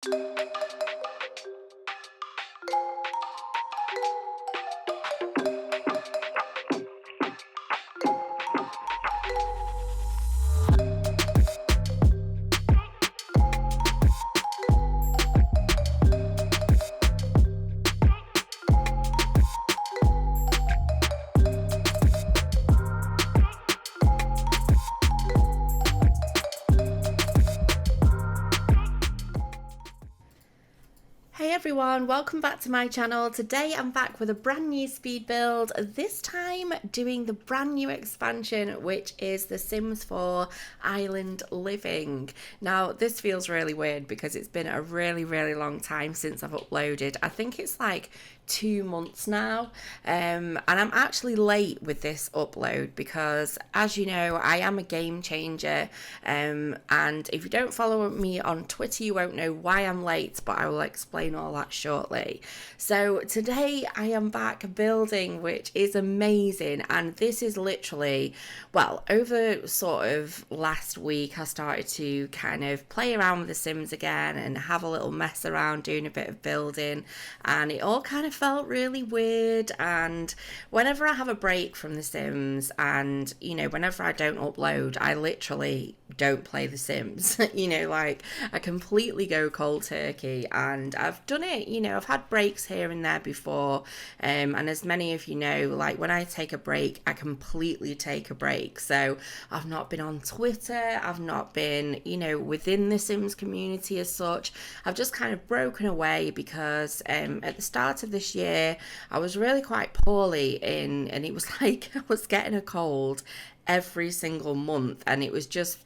Hey everyone, welcome back to my channel. Today I'm back with a brand new speed build, this time doing the brand new expansion, which is The Sims 4 Island Living. Now this feels really weird because it's been a really long time since I've uploaded. I think it's like 2 months now, and I'm actually late with this upload because, as you know, I am a game changer, and if you don't follow me on Twitter you won't know why I'm late, but I will explain all that shortly. So today I am back building, which is amazing, and this is literally, well, over sort of last week I started to kind of play around with The Sims again and have a little mess around doing a bit of building, and it all kind of felt really weird. And whenever I have a break from The Sims, and you know, whenever I don't upload, I literally don't play The Sims. You know, like I completely go cold turkey, and I've done it, you know, I've had breaks here and there before, and as many of you know, like when I take a break, I completely take a break. So I've not been on Twitter, I've not been, you know, within the Sims community as such. I've just kind of broken away because at the start of this year I was really quite poorly and it was like I was getting a cold every single month, and it was just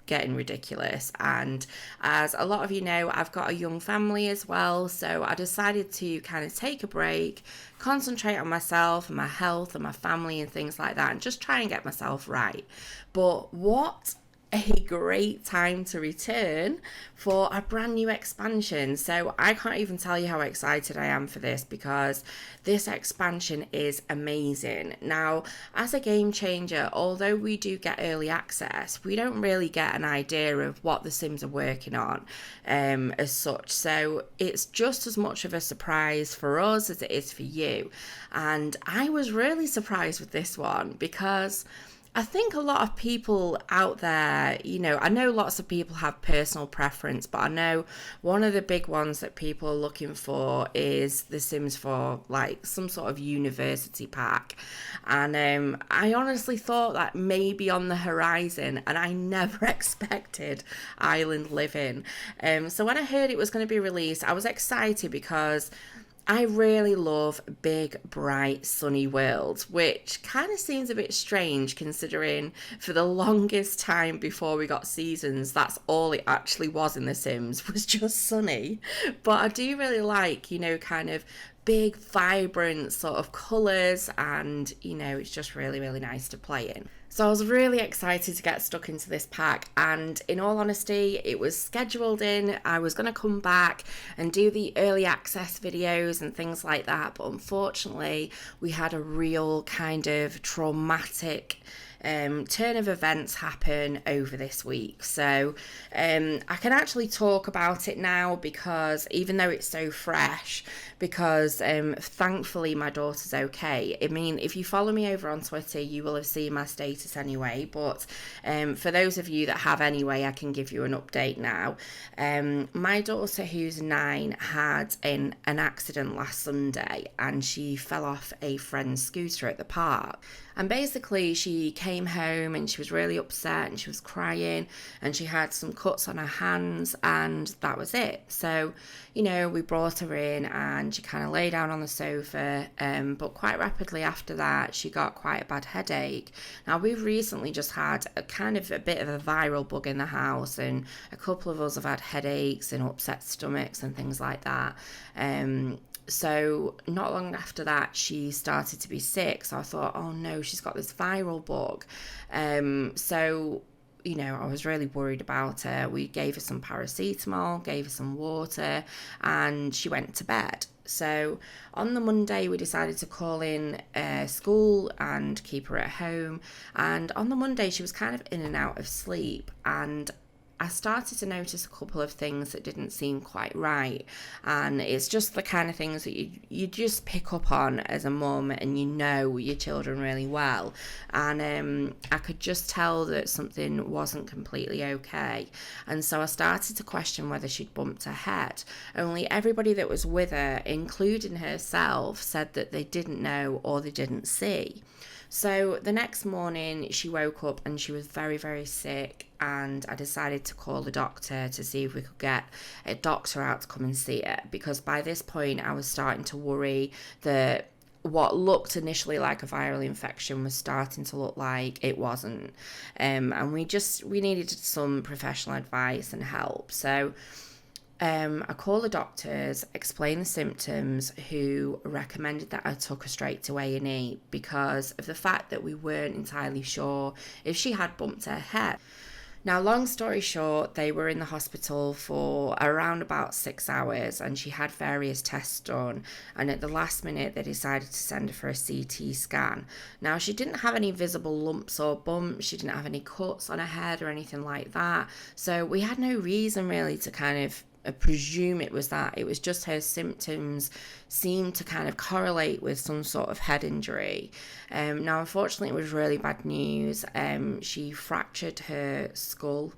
getting ridiculous. And as a lot of you know, I've got a young family as well, so I decided to kind of take a break, concentrate on myself and my health and my family and things like that, and just try and get myself right. But what a great time to return for a brand new expansion. So I can't even tell you how excited I am for this, because this expansion is amazing. Now, as a game changer, although we do get early access, we don't really get an idea of what the Sims are working on as such. So it's just as much of a surprise for us as it is for you. And I was really surprised with this one because I think a lot of people out there, you know, I know lots of people have personal preference, but I know one of the big ones that people are looking for is The Sims 4, like some sort of university pack. And I honestly thought that maybe on the horizon, and I never expected Island Living. So when I heard it was going to be released, I was excited because I really love big, bright, sunny worlds, which kind of seems a bit strange considering for the longest time before we got seasons, that's all it actually was in The Sims, was just sunny. But I do really like, you know, kind of big, vibrant sort of colours, and, you know, it's just really nice to play in. So I was really excited to get stuck into this pack, and in all honesty, it was scheduled in. I was going to come back and do the early access videos and things like that, but unfortunately we had a real kind of traumatic turn of events happen over this week. So I can actually talk about it now, because even though it's so fresh, because thankfully my daughter's okay. I mean, if you follow me over on Twitter, you will have seen my status anyway, but for those of you that have anyway, I can give you an update now. My daughter, who's 9, had an accident last Sunday, and she fell off a friend's scooter at the park. And basically she came home and she was really upset and she was crying and she had some cuts on her hands, and that was it. So, you know, we brought her in and she kind of lay down on the sofa, but quite rapidly after that she got quite a bad headache. Now, we've recently just had a kind of a bit of a viral bug in the house, and a couple of us have had headaches and upset stomachs and things like that. So not long after that, she started to be sick. So I thought, oh no, she's got this viral bug. So, you know, I was really worried about her. We gave her some paracetamol, gave her some water, and she went to bed. So on the Monday, we decided to call in school and keep her at home. And on the Monday, she was kind of in and out of sleep. And I started to notice a couple of things that didn't seem quite right. And it's just the kind of things that you just pick up on as a mum, and you know your children really well. And I could just tell that something wasn't completely okay. And so I started to question whether she'd bumped her head. Only everybody that was with her, including herself, said that they didn't know or they didn't see. So the next morning she woke up and she was very, very sick, and I decided to call the doctor to see if we could get a doctor out to come and see her, because by this point I was starting to worry that what looked initially like a viral infection was starting to look like it wasn't. And we needed some professional advice and help. So I called the doctors, explained the symptoms, who recommended that I took her straight to A&E because of the fact that we weren't entirely sure if she had bumped her head. Now, long story short, they were in the hospital for around about 6 hours, and she had various tests done, and at the last minute they decided to send her for a CT scan. Now, she didn't have any visible lumps or bumps, she didn't have any cuts on her head or anything like that, so we had no reason really to kind of presume it was that. It was just her symptoms seemed to kind of correlate with some sort of head injury. Now, unfortunately, it was really bad news. She fractured her skull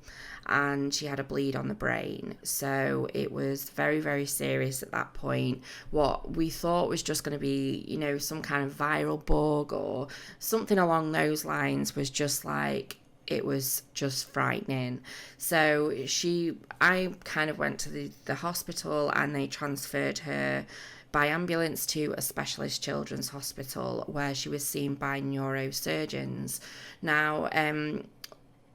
and she had a bleed on the brain. So it was very, very serious at that point. What we thought was just going to be, some kind of viral bug or something along those lines was just like, it was just frightening. So I kind of went to the hospital, and they transferred her by ambulance to a specialist children's hospital where she was seen by neurosurgeons. Now,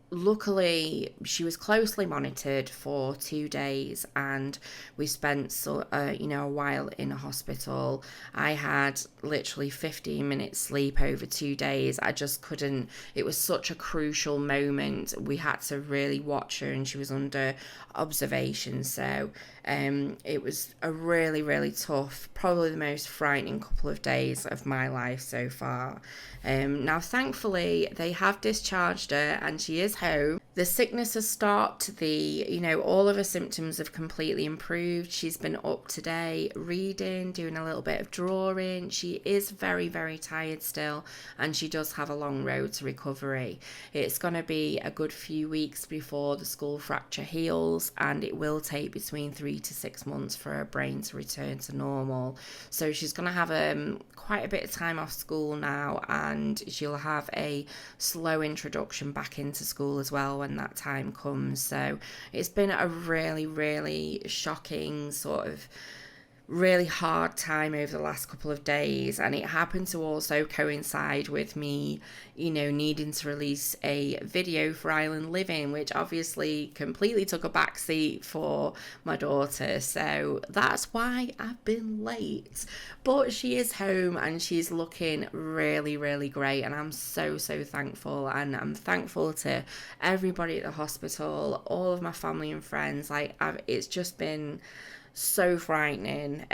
luckily, she was closely monitored for 2 days, and we spent a while in a hospital. I had literally 15 minutes sleep over 2 days. I just couldn't. It was such a crucial moment. We had to really watch her, and she was under observation. So it was a really, really tough, probably the most frightening couple of days of my life so far. Now, thankfully, they have discharged her and she is home. The sickness has stopped. All of her symptoms have completely improved. She's been up today, reading, doing a little bit of drawing. She is very, very tired still, and she does have a long road to recovery. It's going to be a good few weeks before the skull fracture heals, and it will take between 3 to 6 months for her brain to return to normal. So she's going to have quite a bit of time off school now, and she'll have a slow introduction back into school as well when that time comes. So it's been a really, really shocking really hard time over the last couple of days, and it happened to also coincide with me needing to release a video for Island Living, which obviously completely took a backseat for my daughter, so that's why I've been late. But she is home and she's looking really, really great, and I'm so thankful. And I'm thankful to everybody at the hospital, all of my family and friends. It's just been so frightening.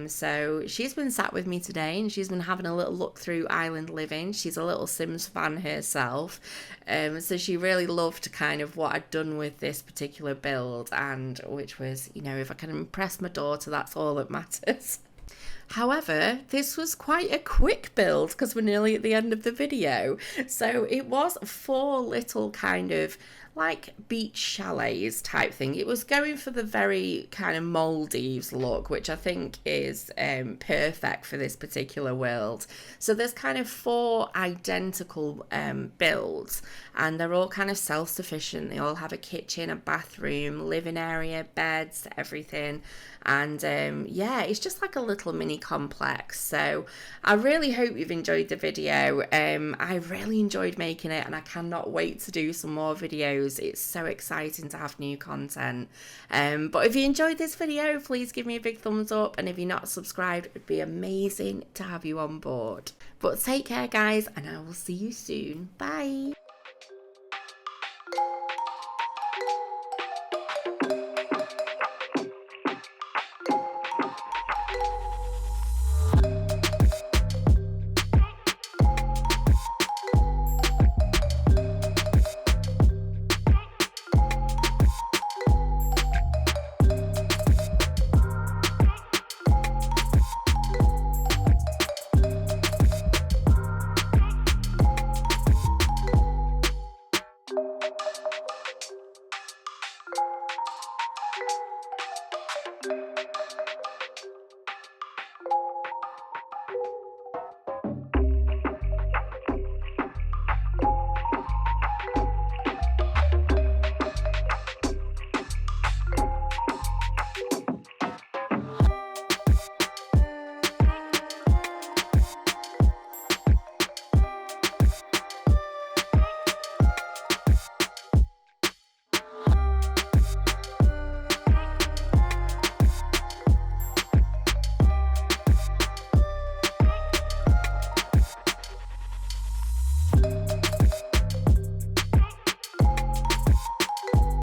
So she's been sat with me today, and she's been having a little look through Island Living. She's a little Sims fan herself, so she really loved kind of what I'd done with this particular build, and which was, if I can impress my daughter, that's all that matters. However, this was quite a quick build because we're nearly at the end of the video. So it was 4 little kind of like beach chalets type thing. It was going for the very kind of Maldives look, which I think is perfect for this particular world. So there's kind of 4 identical builds, and they're all kind of self-sufficient. They all have a kitchen, a bathroom, living area, beds, everything. And it's just like a little mini complex. So I really hope you've enjoyed the video. I really enjoyed making it, and I cannot wait to do some more videos. It's so exciting to have new content. But if you enjoyed this video, please give me a big thumbs up, and if you're not subscribed, it'd be amazing to have you on board. But take care, guys, and I will see you soon. Bye.